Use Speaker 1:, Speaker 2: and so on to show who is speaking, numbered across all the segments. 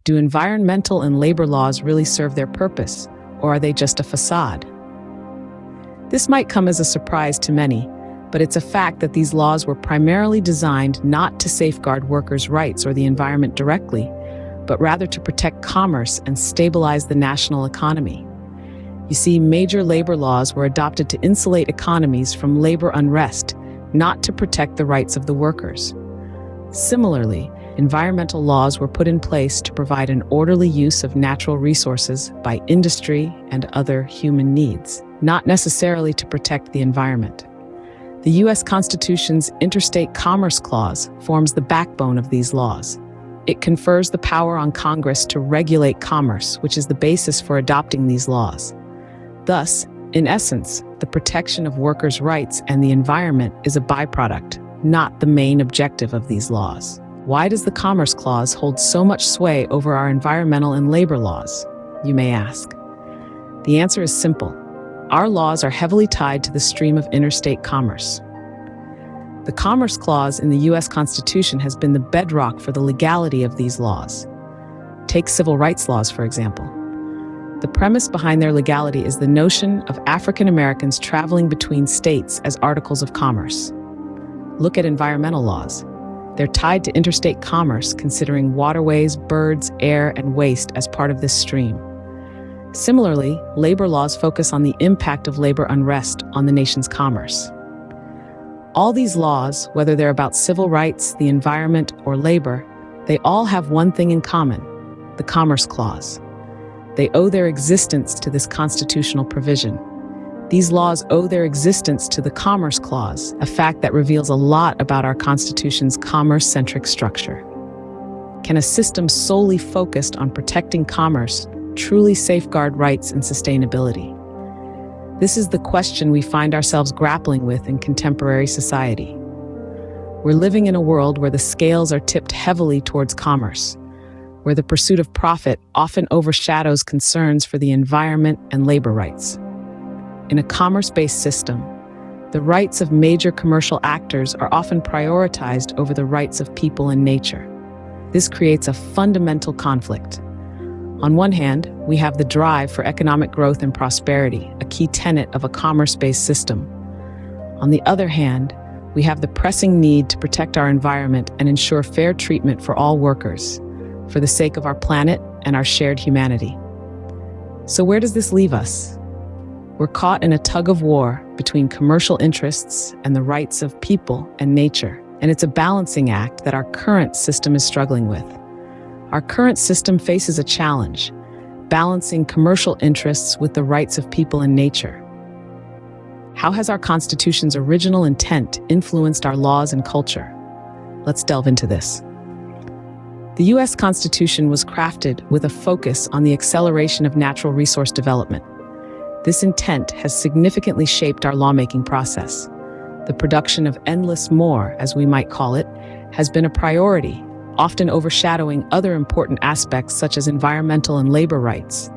Speaker 1: Do environmental and labor laws really serve their purpose, or are they just a facade? This might come as a surprise to many, but it's a fact that these laws were primarily designed not to safeguard workers' rights or the environment directly, but rather to protect commerce and stabilize the national economy. You see, major labor laws were adopted to insulate economies from labor unrest, not to protect the rights of the workers. Similarly, environmental laws were put in place to provide an orderly use of natural resources by industry and other human needs, not necessarily to protect the environment. The U.S. Constitution's Interstate Commerce Clause forms the backbone of these laws. It confers the power on Congress to regulate commerce, which is the basis for adopting these laws. Thus, in essence, the protection of workers' rights and the environment is a byproduct, not the main objective of these laws. Why does the Commerce Clause hold so much sway over our environmental and labor laws, you may ask? The answer is simple. Our laws are heavily tied to the stream of interstate commerce. The Commerce Clause in the U.S. Constitution has been the bedrock for the legality of these laws. Take civil rights laws, for example. The premise behind their legality is the notion of African Americans traveling between states as articles of commerce. Look at environmental laws. They're tied to interstate commerce, considering waterways, birds, air, and waste as part of this stream. Similarly, labor laws focus on the impact of labor unrest on the nation's commerce. All these laws, whether they're about civil rights, the environment, or labor, they all have one thing in common: the Commerce Clause. They owe their existence to this constitutional provision. These laws owe their existence to the Commerce Clause, a fact that reveals a lot about our Constitution's commerce-centric structure. Can a system solely focused on protecting commerce truly safeguard rights and sustainability? This is the question we find ourselves grappling with in contemporary society. We're living in a world where the scales are tipped heavily towards commerce, where the pursuit of profit often overshadows concerns for the environment and labor rights. In a commerce-based system, the rights of major commercial actors are often prioritized over the rights of people and nature. This creates a fundamental conflict. On one hand, we have the drive for economic growth and prosperity, a key tenet of a commerce-based system. On the other hand, we have the pressing need to protect our environment and ensure fair treatment for all workers, for the sake of our planet and our shared humanity. So where does this leave us? We're caught in a tug-of-war between commercial interests and the rights of people and nature, and it's a balancing act that our current system is struggling with. Our current system faces a challenge, balancing commercial interests with the rights of people and nature. How has our Constitution's original intent influenced our laws and culture? Let's delve into this. The U.S. Constitution was crafted with a focus on the acceleration of natural resource development. This intent has significantly shaped our lawmaking process. The production of endless more, as we might call it, has been a priority, often overshadowing other important aspects such as environmental and labor rights.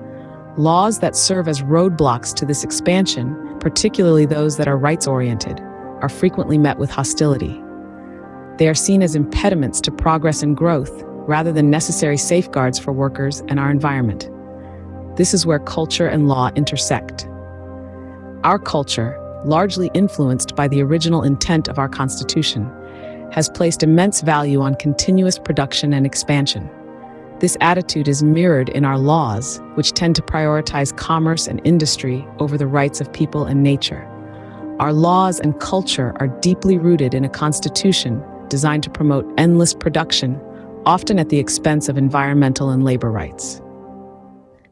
Speaker 1: Laws that serve as roadblocks to this expansion, particularly those that are rights-oriented, are frequently met with hostility. They are seen as impediments to progress and growth, rather than necessary safeguards for workers and our environment. This is where culture and law intersect. Our culture, largely influenced by the original intent of our Constitution, has placed immense value on continuous production and expansion. This attitude is mirrored in our laws, which tend to prioritize commerce and industry over the rights of people and nature. Our laws and culture are deeply rooted in a constitution designed to promote endless production, often at the expense of environmental and labor rights.